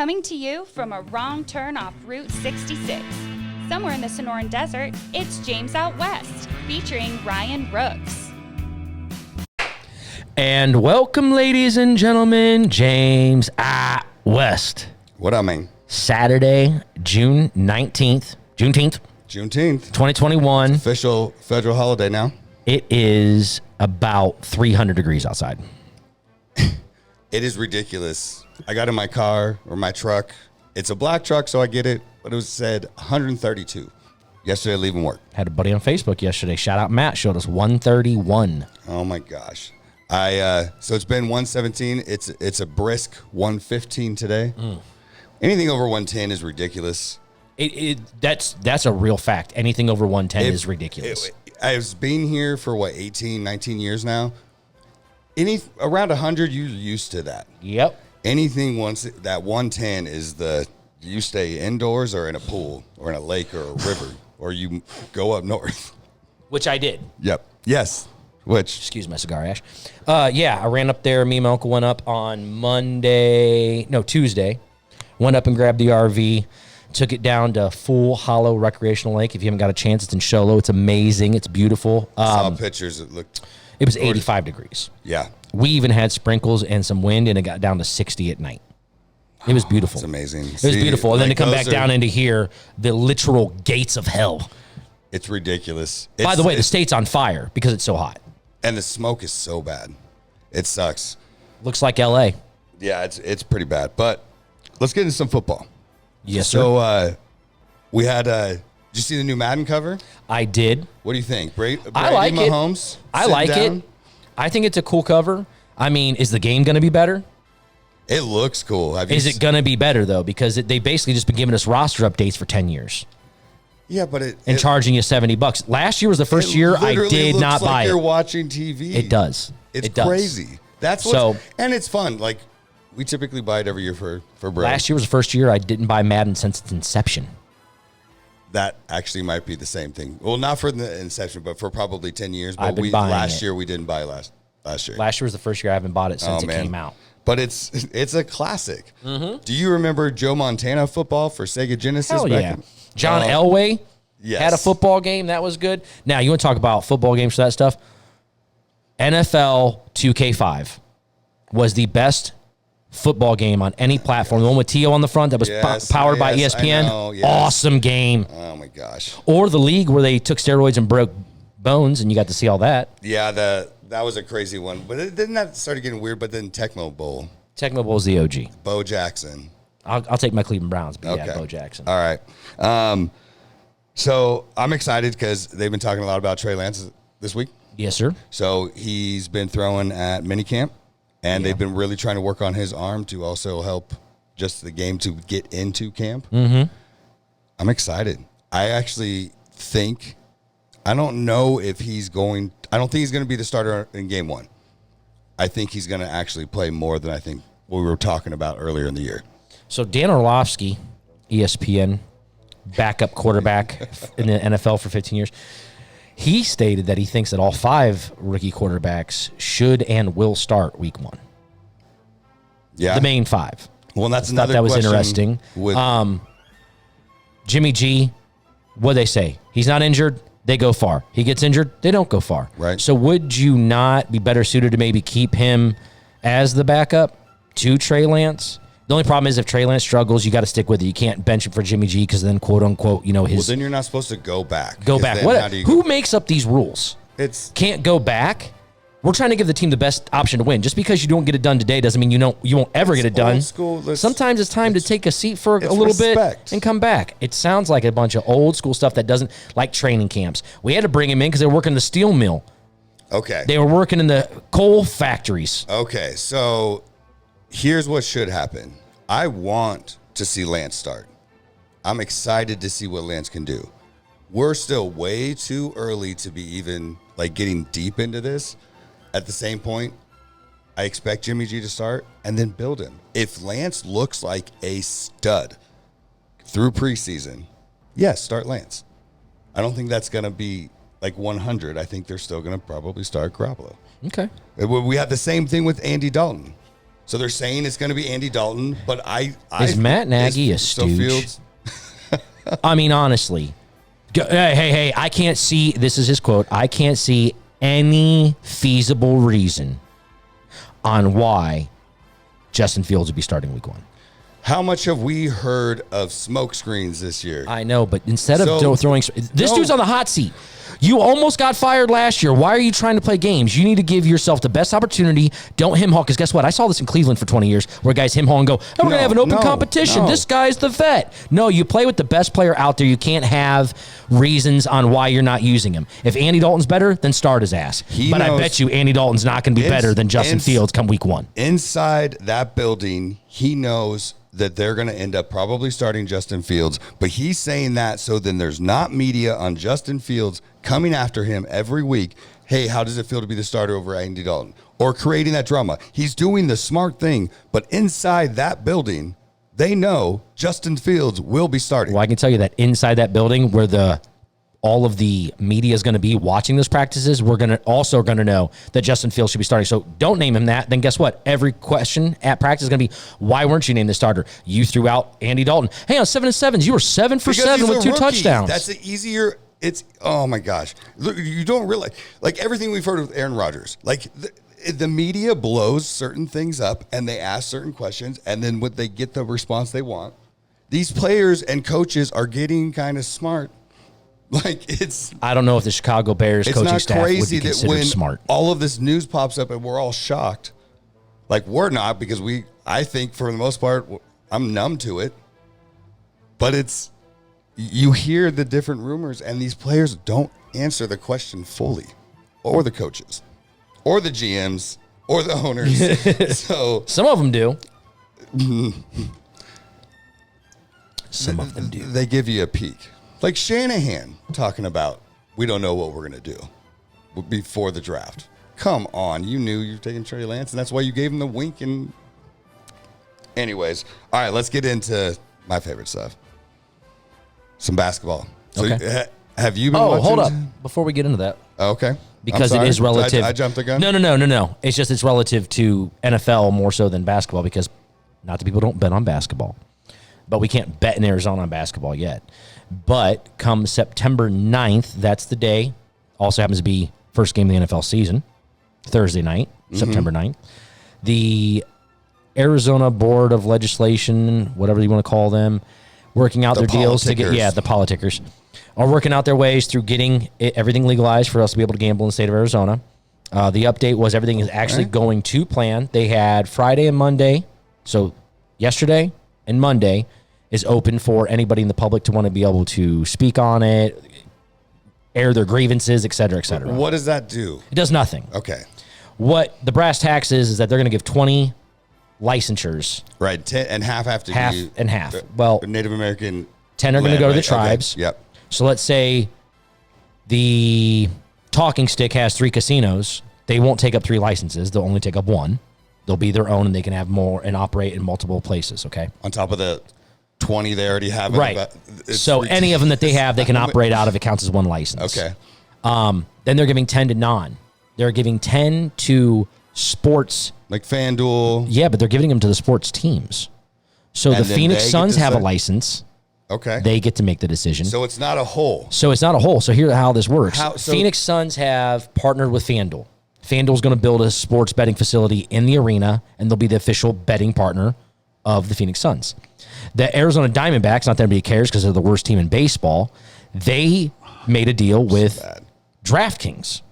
Coming to you from a wrong turn off Route 66. Somewhere in the Sonoran Desert, it's James Out West, featuring Ryan Rooks. And welcome, ladies and gentlemen, James Out West. What up, man? Saturday, Juneteenth, 2021. Official federal holiday now. It is about 300 degrees outside. It is ridiculous. I got in my car or my truck. It's a black truck, so I get it. But it was said 132 yesterday leaving work. Had a buddy on Facebook yesterday. Shout out Matt. Showed us 131. Oh my gosh. So it's been 117. It's a brisk 115 today. Anything over 110 is ridiculous. That's a real fact. Anything over 110 is ridiculous. I've been here for 18, 19 years now. Around 100, you're used to that. Yep. Anything once that 110 is you stay indoors or in a pool or in a lake or a river or you go up north. Which I did. Yep. Yes. Which? Excuse my cigar ash. Yeah, I ran up there. Me and my uncle went up on Tuesday. Went up and grabbed the RV. Took it down to Full Hollow Recreational Lake. If you haven't got a chance, it's in Show Low. It's amazing. It's beautiful. Saw pictures. It was 85 degrees. Yeah. We even had sprinkles and some wind, and it got down to 60 at night. It was beautiful. It's amazing. It was beautiful. And then to come back down into here, the literal gates of hell. It's ridiculous. By the way, the state's on fire because it's so hot. And the smoke is so bad. It sucks. Looks like L.A. Yeah, it's pretty bad. But let's get into some football. Yes, sir. So we had, did you see the new Madden cover? I did. What do you think? I like Mahomes, it. I like it. I think it's a cool cover. I mean, is the game going to be better? It looks cool. Is it going to be better, though? Because they basically just been giving us roster updates for 10 years. Yeah, but charging you $70. Last year was the first year I did not buy it. You're watching TV. It does. It's crazy. That's and it's fun. Like we typically buy it every year for break. Last year was the first year I didn't buy Madden since its inception. That actually might be the same thing. Well, not for the inception, but for probably 10 years. But I've been buying last year we didn't buy last year. Last year was the first year I haven't bought it since it came out. But it's a classic. Mm-hmm. Do you remember Joe Montana football for Sega Genesis? Hell yeah. John Elway yes. had a football game. That was good. Now, you want to talk about football games for that stuff? NFL 2K5 was the best football game on any platform. The one with T.O. on the front that was powered by ESPN. Yes. Awesome game. Oh, my gosh. Or the league where they took steroids and broke bones, and you got to see all that. Yeah, that was a crazy one. But then that started getting weird, but then Tecmo Bowl. Tecmo Bowl is the OG. Bo Jackson. I'll take my Cleveland Browns, but yeah, Bo Jackson. All right. So I'm excited because they've been talking a lot about Trey Lance this week. Yes, sir. So he's been throwing at minicamp, and they've been really trying to work on his arm to also help just the game to get into camp. Mm-hmm. I'm excited. I actually think I don't think he's going to be the starter in game one. I think he's going to actually play more than I think we were talking about earlier in the year. So Dan Orlovsky, ESPN, backup quarterback in the NFL for 15 years, he stated that he thinks that all 5 rookie quarterbacks should and will start week 1. Yeah. The main 5. Well, that's I thought that was interesting. Jimmy G, what'd they say? He's not injured. They go far. He gets injured, they don't go far. Right. So would you not be better suited to maybe keep him as the backup to Trey Lance? The only problem is if Trey Lance struggles, you got to stick with it. You can't bench him for Jimmy G because then, quote unquote, his. Well, then you're not supposed to go back. Go back. Who makes up these rules? Can't go back. We're trying to give the team the best option to win. Just because you don't get it done today doesn't mean you won't ever get it done. Sometimes it's time to take a seat for a little bit and come back. It sounds like a bunch of old school stuff that doesn't like training camps. We had to bring him in because they were working the steel mill. Okay. They were working in the coal factories. Okay, so here's what should happen. I want to see Lance start. I'm excited to see what Lance can do. We're still way too early to be even getting deep into this. At the same point, I expect Jimmy G to start and then build him. If Lance looks like a stud through preseason, yes, start Lance. I don't think that's going to be 100. I think they're still going to probably start Garoppolo. Okay. We have the same thing with Andy Dalton. So they're saying it's going to be Andy Dalton, but is Matt Nagy a stooge? I mean, honestly, hey, I can't see, this is his quote, I can't see any feasible reason on why Justin Fields would be starting week 1. How much have we heard of smoke screens this year? I know, but instead of throwing... This dude's on the hot seat. You almost got fired last year. Why are you trying to play games? You need to give yourself the best opportunity. Don't him-haul, because guess what? I saw this in Cleveland for 20 years, where guys him-haul and go, we're going to have an open competition. This guy's the vet. No, you play with the best player out there. You can't have reasons on why you're not using him. If Andy Dalton's better, then start his ass. I bet you Andy Dalton's not going to be better than Justin Fields come week 1. Inside that building, he knows that they're going to end up probably starting Justin Fields, but he's saying that so then there's not media on Justin Fields coming after him every week. Hey, how does it feel to be the starter over Andy Dalton? Or creating that drama. He's doing the smart thing, but inside that building, they know Justin Fields will be starting. Well, I can tell you that inside that building where all of the media is going to be watching those practices, we're also going to know that Justin Fields should be starting. So don't name him that. Then guess what? Every question at practice is going to be, why weren't you named the starter? You threw out Andy Dalton. Hey, on 7-7s, you were 7 for 7 with 2 touchdowns. That's the easier. Oh my gosh. Look, you don't realize, like everything we've heard with Aaron Rodgers, like the media blows certain things up and they ask certain questions, and then when they get the response they want, these players and coaches are getting kind of smart. I don't know if the Chicago Bears coaching staff would be considered smart. All of this news pops up and we're all shocked. Like, we're not, because I think for the most part, I'm numb to it. But you hear the different rumors and these players don't answer the question fully, or the coaches, or the GMs, or the owners. So some of them do. Some of them do. They give you a peek. Like Shanahan talking about, we don't know what we're going to do before the draft. Come on. You knew you were taking Trey Lance, and that's why you gave him the wink. And anyways, all right, let's get into my favorite stuff. Some basketball. So okay. Have you been watching? Oh, hold up. Before we get into that. Okay. Because it is relative. I jumped the gun? No. It's relative to NFL more so than basketball, because not that people don't bet on basketball, but we can't bet in Arizona on basketball yet. But come September 9th, that's the day. Also happens to be first game of the NFL season, Thursday night, September 9th. The Arizona Board of Legislation, whatever you want to call them, working out their deals to get, the politicers are working out their ways through getting everything legalized for us to be able to gamble in the state of Arizona. The update was everything is actually going to plan. They had Friday and Monday, so yesterday and Monday is open for anybody in the public to want to be able to speak on it, air their grievances, et cetera, et cetera. What does that do? It does nothing. Okay. What the brass tacks is that they're going to give 20 licensures. Right. 10 and half have to half be and half. Well, Native American. 10 are going to go to the tribes. Okay. Yep. So let's say the Talking Stick has 3 casinos. They won't take up 3 licenses. They'll only take up 1. They'll be their own, and they can have more and operate in multiple places. Okay. On top of the 20 they already have. Right. So any of them that they have, they can operate out of. It counts as 1 license. Okay. Then they're giving 10 to non. They're giving 10 to sports. Like FanDuel. Yeah, but they're giving them to the sports teams. So the Phoenix Suns have a license. Okay. They get to make the decision. So it's not a whole. So here's how this works. Phoenix Suns have partnered with FanDuel. FanDuel's going to build a sports betting facility in the arena, and they'll be the official betting partner of the Phoenix Suns. The Arizona Diamondbacks, not that anybody cares because they're the worst team in baseball, they made a deal with DraftKings.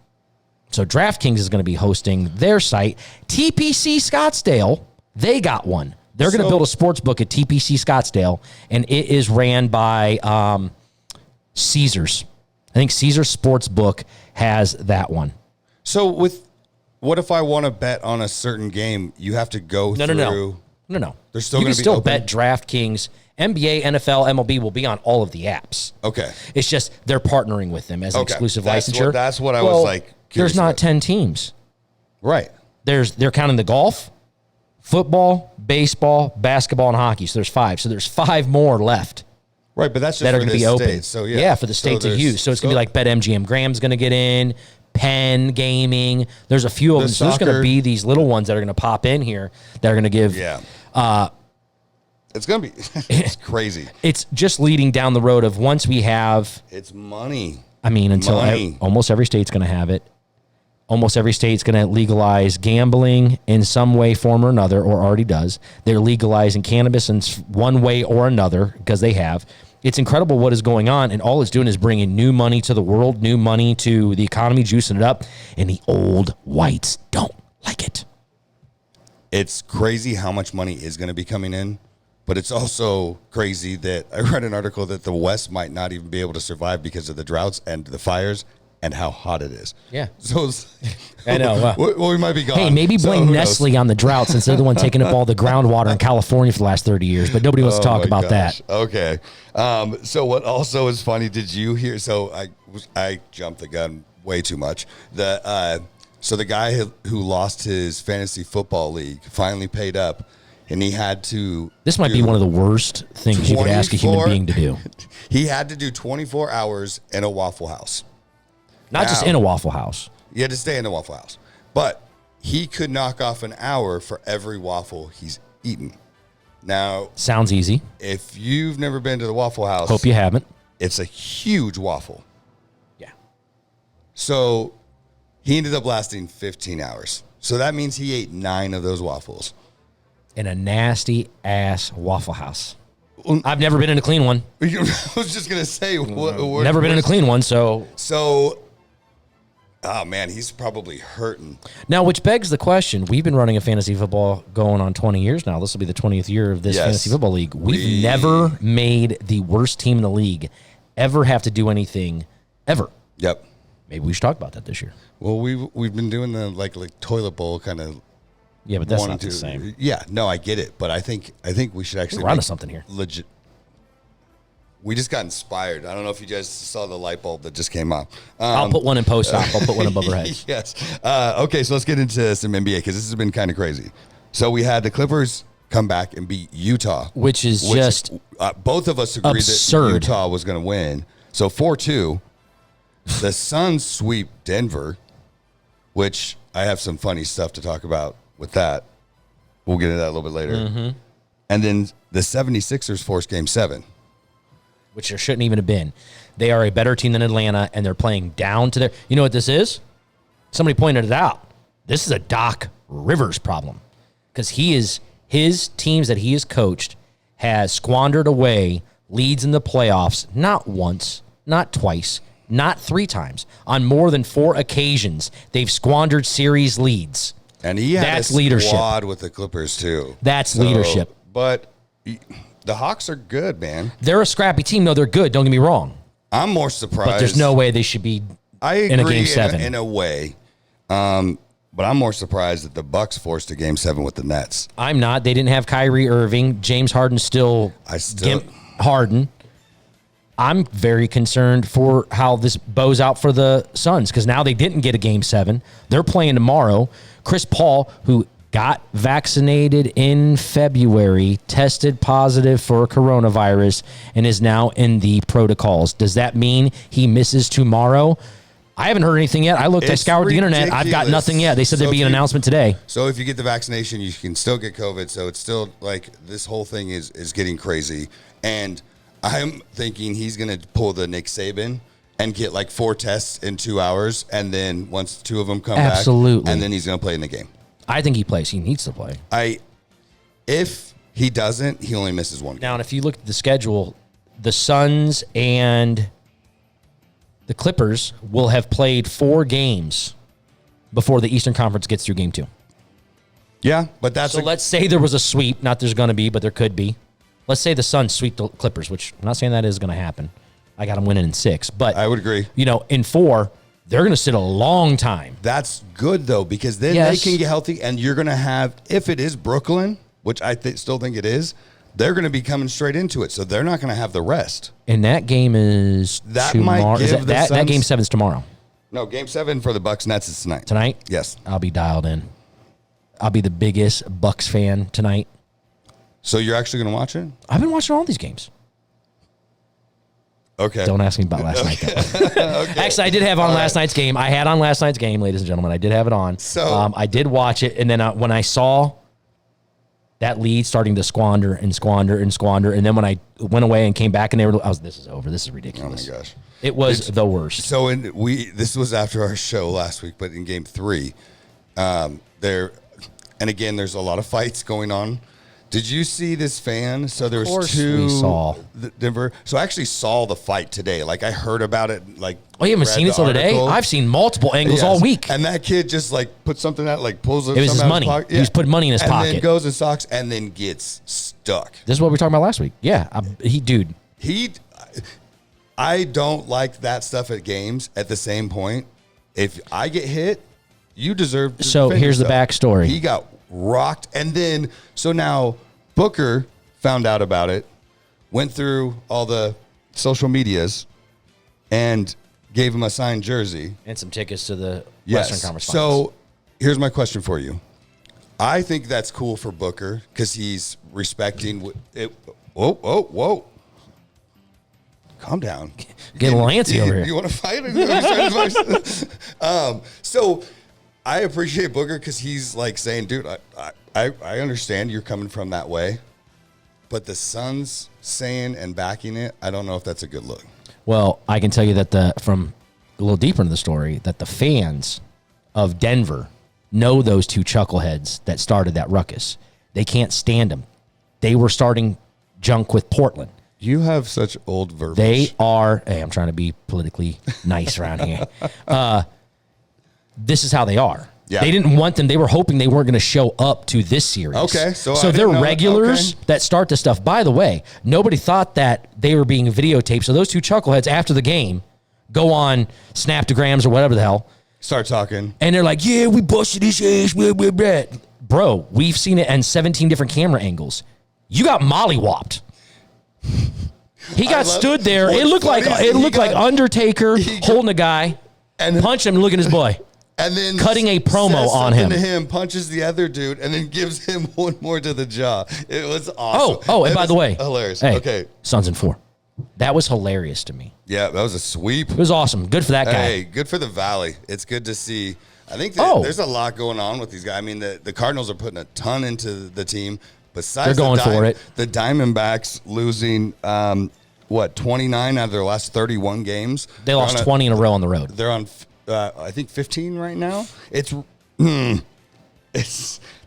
So DraftKings is going to be hosting their site. TPC Scottsdale, they got one. They're going to build a sports book at TPC Scottsdale, and it is ran by Caesars. I think Caesars Sportsbook has that one. So what if I want to bet on a certain game? You have to go through. No. They're still you going can to be still open? bet DraftKings. NBA, NFL, MLB will be on all of the apps. Okay. It's just they're partnering with them as an exclusive licensure. That's what I was like. There's not 10 teams. Right. They're counting the golf, football, baseball, basketball, and hockey. So there's 5. So there's 5 more left. Right, but that's just that are going to be open. So yeah, for the states of use. So it's going to be like BetMGM. Graham's going to get in. Penn Gaming. There's a few of them. So there's going to be these little ones that are going to pop in here that are going to give. Yeah. It's going to be it's crazy. It's just leading down the road of once we have. It's money. I mean, until almost every state's going to have it. Almost every state's going to legalize gambling in some way, form, or another, or already does. They're legalizing cannabis in one way or another because they have. It's incredible what is going on, and all it's doing is bringing new money to the world, new money to the economy, juicing it up, and the old whites don't like it. It's crazy how much money is going to be coming in, but it's also crazy that I read an article that the West might not even be able to survive because of the droughts and the fires and how hot it is. Yeah. So I know. Well, we might be gone. Hey, maybe blame Nestle on the drought since they're the one taking up all the groundwater in California for the last 30 years, but nobody wants to talk about that. Okay. So what also is funny, did you hear? So I jumped the gun way too much. So the guy who lost his fantasy football league finally paid up, and he had to. This might be one of the worst things you could ask a human being to do. He had to do 24 hours in a Waffle House. Not just in a Waffle House. You had to stay in the Waffle House. But he could knock off an hour for every waffle he's eaten. Now. Sounds easy. If you've never been to the Waffle House. Hope you haven't. It's a huge waffle. Yeah. So he ended up lasting 15 hours. So that means he ate 9 of those waffles. In a nasty-ass Waffle House. I've never been in a clean one. I was just going to say. Never been in a clean one, so. Oh, man, he's probably hurting. Now, which begs the question, we've been running a fantasy football going on 20 years now. This will be the 20th year of this fantasy football league. We've never made the worst team in the league ever have to do anything, ever. Yep. Maybe we should talk about that this year. Well, we've been doing the like toilet bowl kind of. Yeah, but that's not the same. Yeah, no, I get it. But I think we should actually. We're onto something here. Legit. We just got inspired. I don't know if you guys saw the light bulb that just came up. I'll put one in post-op. I'll put one above our heads. Yes. Okay, so let's get into some NBA because this has been kind of crazy. So we had the Clippers come back and beat Utah. Which is just both of us agreed that Utah was going to win. So 4-2. The Suns sweep Denver, which I have some funny stuff to talk about with that. We'll get into that a little bit later. Mm-hmm. And then the 76ers forced Game 7. Which there shouldn't even have been. They are a better team than Atlanta, and they're playing down to their... You know what this is? Somebody pointed it out. This is a Doc Rivers problem. Because his teams that he has coached has squandered away leads in the playoffs, not once, not twice, not 3 times. On more than 4 occasions, they've squandered series leads. And he had That's a leadership. Squad with the Clippers, too. That's leadership. But... The Hawks are good, man. They're a scrappy team. No, they're good. Don't get me wrong. I'm more surprised. But there's no way they should be in a Game 7. In a way. But I'm more surprised that the Bucks forced a Game 7 with the Nets. I'm not. They didn't have Kyrie Irving. James Harden's still Harden. I'm very concerned for how this bows out for the Suns because now they didn't get a Game 7. They're playing tomorrow. Chris Paul, who got vaccinated in February, tested positive for coronavirus, and is now in the protocols. Does that mean he misses tomorrow? I haven't heard anything yet. I scoured the internet. I've got nothing yet. They said there'd be an announcement today. So if you get the vaccination, you can still get COVID. So it's still like this whole thing is getting crazy. And I'm thinking he's going to pull the Nick Saban and get like 4 tests in 2 hours. And then once 2 of them come back, and then he's going to play in the game. I think he plays. He needs to play. If he doesn't, he only misses 1 game. Now, and if you look at the schedule, the Suns and the Clippers will have played 4 games before the Eastern Conference gets through Game 2. Yeah, but that's... So let's say there was a sweep. Not there's going to be, but there could be. Let's say the Suns sweep the Clippers, which I'm not saying that is going to happen. I got them winning in 6. But I would agree. In 4... They're going to sit a long time. That's good, though, because then they can get healthy, and you're going to have, if it is Brooklyn, which I still think it is, they're going to be coming straight into it, so they're not going to have the rest. And that game is tomorrow. That Game 7 is tomorrow. No, Game 7 for the Bucks Nets is tonight. Tonight? Yes. I'll be dialed in. I'll be the biggest Bucks fan tonight. So you're actually going to watch it? I've been watching all these games. Okay. Don't ask me about last night, though. Okay. Actually, I did have on last night's game. I had on last night's game, ladies and gentlemen. I did have it on. So I did watch it, and then when I saw that lead starting to squander, and then when I went away and came back, and this is over. This is ridiculous. Oh my gosh, it was the worst. So this was after our show last week, but in Game 3, there's a lot of fights going on. Did you see this fan? So there was two. We saw Denver. So I actually saw the fight today. Like I heard about it. Like you haven't seen it till today? I've seen multiple angles all week. And that kid just like puts something out, like pulls it. It was his money. Yeah. He was putting money in his pocket. And then goes and socks, and then gets stuck. This is what we were talking about last week. Yeah, I don't like that stuff at games. At the same point, if I get hit, you deserve to So here's yourself. the backstory. He got rocked, and then so now Booker found out about it, went through all the social medias, and gave him a signed jersey and some tickets to the Western Conference Finals. So here's my question for you. I think that's cool for Booker because he's respecting it. Whoa. Calm down. Get a little antsy over here. You want to fight? So I appreciate Booker because he's like saying, dude, I understand you're coming from that way, but the Suns saying and backing it, I don't know if that's a good look. Well, I can tell you that from a little deeper into the story, that the fans of Denver know those two chuckleheads that started that ruckus. They can't stand them. They were starting junk with Portland. You have such old verbiage. They are. Hey, I'm trying to be politically nice around here. This is how they are. Yeah. They didn't want them. They were hoping they weren't going to show up to this series. Okay. So they're regulars that start this stuff. By the way, nobody thought that they were being videotaped. So those two chuckleheads after the game go on Snaptagrams or whatever the hell. Start talking. And they're like, yeah, we busted his ass. Bro, we've seen it in 17 different camera angles. You got mollywopped. He got stood there. It looked like Undertaker holding a guy and punch him and look at his boy. And then cutting a promo on him. To him, punches the other dude, and then gives him one more to the jaw. It was awesome. And by the way, hilarious. Hey, okay, Suns in 4. That was hilarious to me. Yeah, that was a sweep. It was awesome. Good for that guy. Hey, good for the Valley. It's good to see. I think there's a lot going on with these guys. I mean, the Cardinals are putting a ton into the team. Besides, they're going for it. The Diamondbacks losing 29 out of their last 31 games. They lost 20 in a row on the road. They're on, I think, 15 right now. It's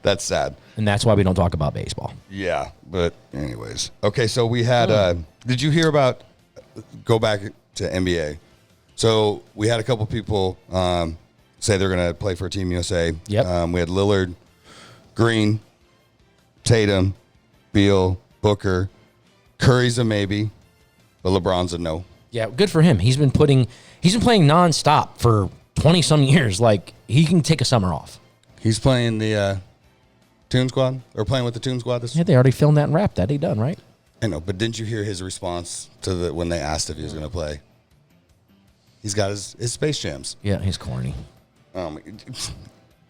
that's sad, and that's why we don't talk about baseball. Yeah, but anyways, okay. So we had. Did you hear about? Go back to NBA. So we had a couple people say they're going to play for Team USA. Yep. We had Lillard, Green, Tatum, Beal, Booker, Curry's a maybe, but LeBron's a no. Yeah, good for him. He's been playing nonstop for 20-some years. Like, he can take a summer off. He's playing the Toon Squad, or playing with the Toon Squad this. Yeah, they already filmed that and wrapped that. He done, right? I know, but didn't you hear his response to when they asked if he was going to play? He's got his Space Jams. Yeah, he's corny.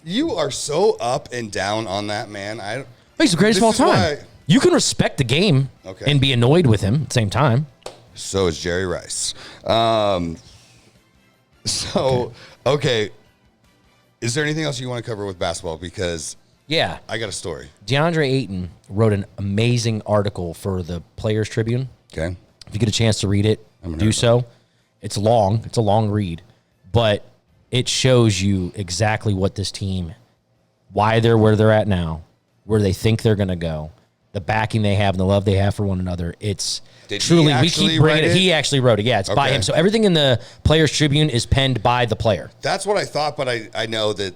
You are so up and down on that, man. He's the greatest of all time. You can respect the game and be annoyed with him at the same time. So is Jerry Rice. Okay. Is there anything else you want to cover with basketball? Because I got a story. DeAndre Ayton wrote an amazing article for the Players Tribune. Okay. If you get a chance to read it, do so. It's long. It's a long read. But it shows you exactly what this team, why they're where they're at now, where they think they're going to go, the backing they have and the love they have for one another. It's truly, we keep bringing it. He actually wrote it. Yeah, it's by him. So everything in the Players Tribune is penned by the player. That's what I thought, but I know that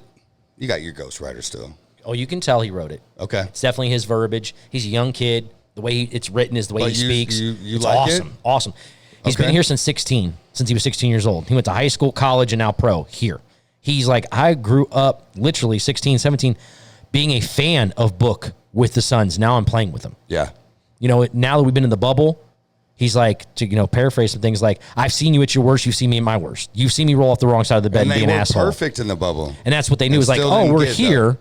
you got your ghostwriter still. Oh, you can tell he wrote it. Okay. It's definitely his verbiage. He's a young kid. The way it's written is the way he speaks. You it's like awesome. It? Awesome. He's been here since he was 16 years old. He went to high school, college, and now pro here. He's like, I grew up literally 16, 17, being a fan of Book with the Suns. Now I'm playing with them. Yeah. You know, now that we've been in the bubble, he's like, to paraphrase some things like, I've seen you at your worst, you've seen me at my worst. You've seen me roll off the wrong side of the bed and be an asshole. Perfect in the bubble. And that's what they knew. It was like, oh, we're here.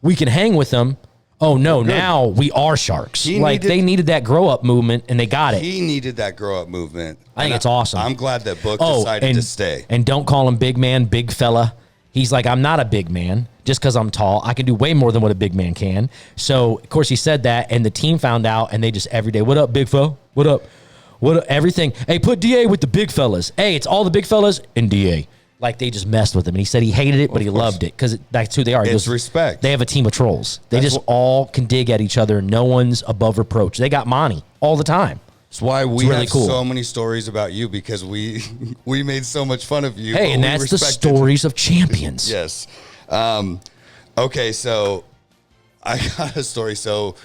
We can hang with them. Oh, no, now we are Sharks. They needed that grow-up movement, and they got it. He needed that grow-up movement. I think it's awesome. I'm glad that Book decided to stay. And don't call him big man, big fella. He's like, I'm not a big man just because I'm tall. I can do way more than what a big man can. So, of course, he said that, and the team found out, and they just every day, what up, big fella? What up? What up? Everything. Hey, put DA with the big fellas. Hey, it's all the big fellas and DA. Like, they just messed with him. And he said he hated it, but he loved it because that's who they are. It's respect. They have a team of trolls. They just all can dig at each other. No one's above reproach. They got Monty all the time. That's why we have so many stories about you, because we made so much fun of you. Hey, and that's the stories of champions. Yes. Okay, so I got a story. So,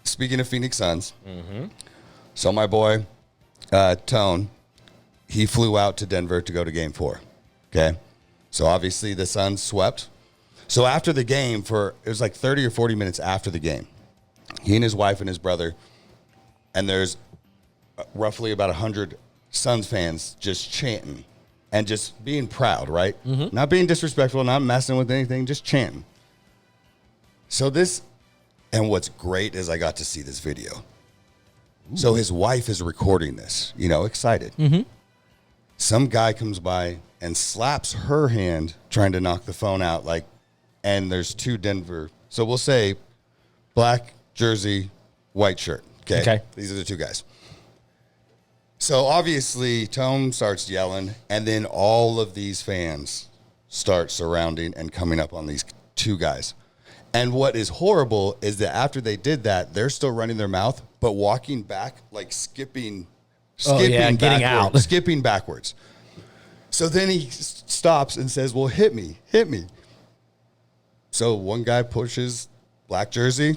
speaking of Phoenix Suns, so my boy, Tone, he flew out to Denver to go to Game 4. Okay, so obviously the Suns swept. So after the game, it was like 30 or 40 minutes after the game, he and his wife and his brother, and there's roughly about 100 Suns fans just chanting and just being proud, right? Not being disrespectful, not messing with anything, just chanting. So and what's great is I got to see this video. Ooh. So his wife is recording this, excited. Some guy comes by and slaps her hand trying to knock the phone out, and there's two Denver. So we'll say black jersey, white shirt. Okay. These are the two guys. So obviously Tone starts yelling, and then all of these fans start surrounding and coming up on these two guys. And what is horrible is that after they did that, they're still running their mouth, but walking back, like skipping getting out. Skipping backwards. So then he stops and says, well, hit me. So one guy pushes black jersey.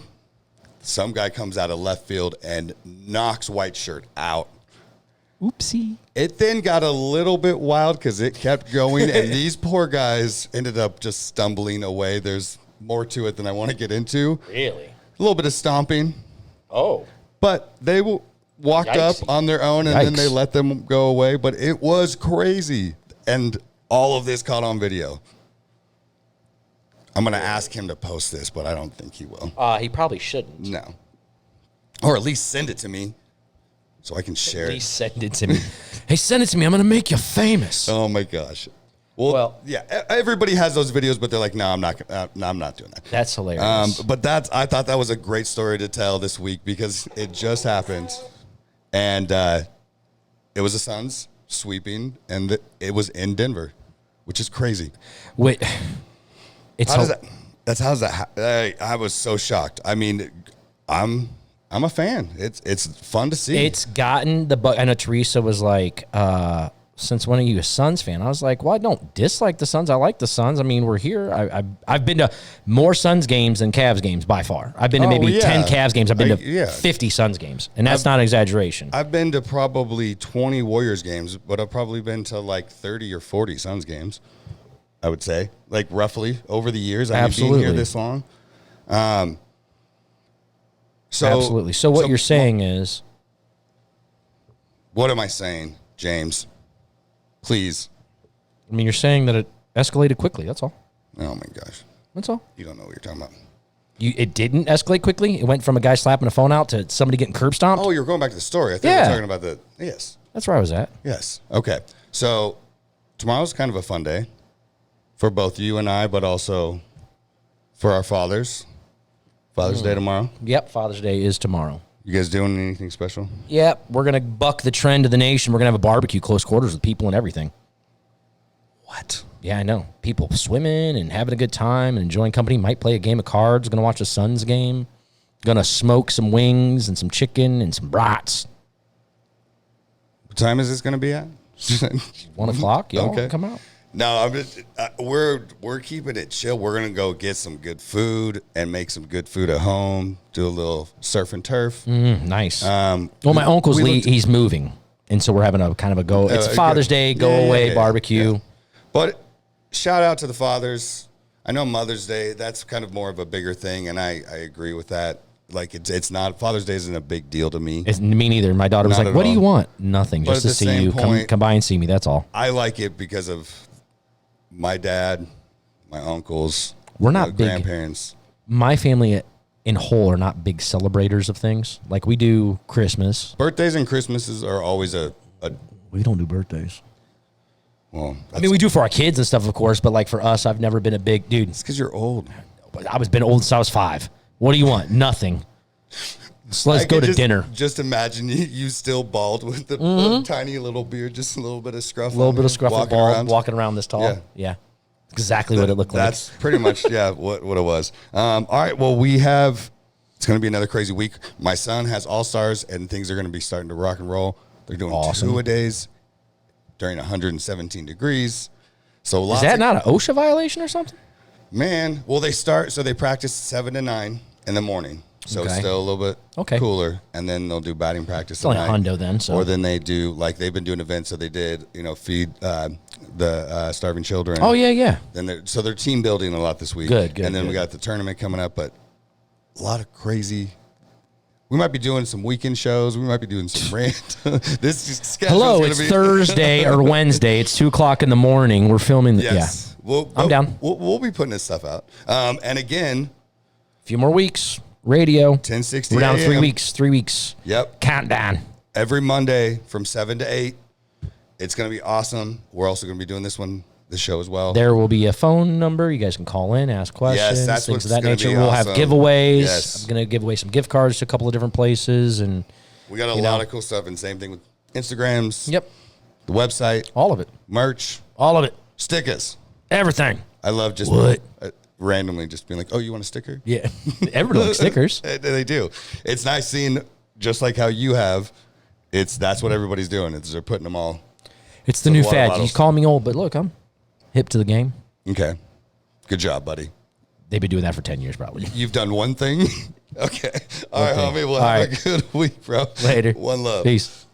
Some guy comes out of left field and knocks white shirt out. Oopsie. It then got a little bit wild because it kept going, and these poor guys ended up just stumbling away. There's more to it than I want to get into. Really? A little bit of stomping. Oh. But they walked up on their own, and then they let them go away. But it was crazy. And all of this caught on video. I'm going to ask him to post this, but I don't think he will. He probably shouldn't. No. Or at least send it to me so I can share it. At least send it to me. Hey, send it to me. I'm going to make you famous. Oh, my gosh. Well, yeah, everybody has those videos, but they're like, no, I'm not doing that. That's hilarious. But I thought that was a great story to tell this week because it just happened. And it was the Suns sweeping, and it was in Denver, which is crazy. Wait, how does that? I was so shocked. I mean, I'm a fan. It's fun to see. It's gotten the bug. I know Teresa was like, since when are you a Suns fan? I was like, well, I don't dislike the Suns. I like the Suns. I mean, we're here. I've been to more Suns games than Cavs games by far. I've been to maybe 10 Cavs games. I've been to 50 Suns games, and that's not an exaggeration. I've been to probably 20 Warriors games, but I've probably been to like 30 or 40 Suns games, I would say, like roughly over the years. Absolutely. Being here this long. Absolutely. So what you're saying is... What am I saying, James? Please. I mean, you're saying that it escalated quickly. That's all. Oh, my gosh. That's all. You don't know what you're talking about. It didn't escalate quickly? It went from a guy slapping a phone out to somebody getting curb stomped? Oh, you're going back to the story. I thought you were talking about the... Yes. That's where I was at. Yes. Okay. So tomorrow's kind of a fun day for both you and I, but also for our fathers. Father's Day tomorrow. Yep, Father's Day is tomorrow. You guys doing anything special? Yep, we're going to buck the trend of the nation. We're going to have a barbecue, close quarters with people and everything. What? Yeah, I know. People swimming and having a good time and enjoying company. Might play a game of cards. Going to watch a Suns game. Going to smoke some wings and some chicken and some brats. What time is this going to be at? 1 o'clock. Y'all okay. Come out. No, we're keeping it chill. We're gonna go get some good food and make some good food at home. Do a little surf and turf. Nice. Well, my uncle's he's moving, and so we're having a kind of a go. It's Father's Day, go away barbecue. Yeah. But shout out to the fathers. I know Mother's Day. That's kind of more of a bigger thing, and I agree with that. Like it's not Father's Day isn't a big deal to me. It's me neither. My daughter was like, "What do you want?" Nothing, just to see you. Come by and see me. That's all. I like it because of my dad, my uncles, we're not big grandparents. My family in whole are not big celebrators of things. Like we do Christmas. Birthdays and Christmases are always a We don't do birthdays. well. I mean, we do for our kids and stuff, of course, but like for us, I've never been a big dude. It's because you're old. I was been old since I was 5. What do you want? Nothing. So let's go to dinner. Just imagine you still bald with the tiny little beard, just a little bit of scruff. A little bit of scruff and bald, walking around this tall. Yeah. Exactly what it looked like. That's pretty much, what it was. All right, well, it's going to be another crazy week. My son has All-Stars, and things are going to be starting to rock and roll. They're doing 2-a-days during 117 degrees. So is that not an OSHA violation or something? Man, well, they practice 7 to 9 in the morning. So it's still a little bit cooler, and then they'll do batting practice. It's only a hundo then. So. Or then they do, like they've been doing events, so they did, feed the starving children. Oh, yeah. Then so they're team building a lot this week. Good. And then we got the tournament coming up, but a lot of crazy. We might be doing some weekend shows. We might be doing some rant. This schedule. Hello, it's Thursday or Wednesday. It's 2:00 in the morning. We're filming. Yes. Yeah. I'm down. We'll be putting this stuff out. And again, a few more weeks. Radio. 10:60. We're down 3 weeks. 3 weeks. Yep. Countdown. Every Monday from 7 to 8. It's going to be awesome. We're also going to be doing this show as well. There will be a phone number. You guys can call in, ask questions, that's things of what's that nature. be We'll awesome. have giveaways. Yes. I'm going to give away some gift cards to a couple of different places. And we got a lot of cool stuff. And same thing with Instagrams. Yep. The website. All of it. Merch. All of it. Stickers. Everything. I love just randomly just being like, oh, you want a sticker? Yeah. Everybody likes stickers. They do. It's nice seeing, just like how you have, that's what everybody's doing. They're putting them all. It's the new fad. You call me old, but look, I'm hip to the game. Okay. Good job, buddy. They've been doing that for 10 years probably. You've done one thing? Okay. All right, homie. Well, have a good week, bro. Later. One love. Peace.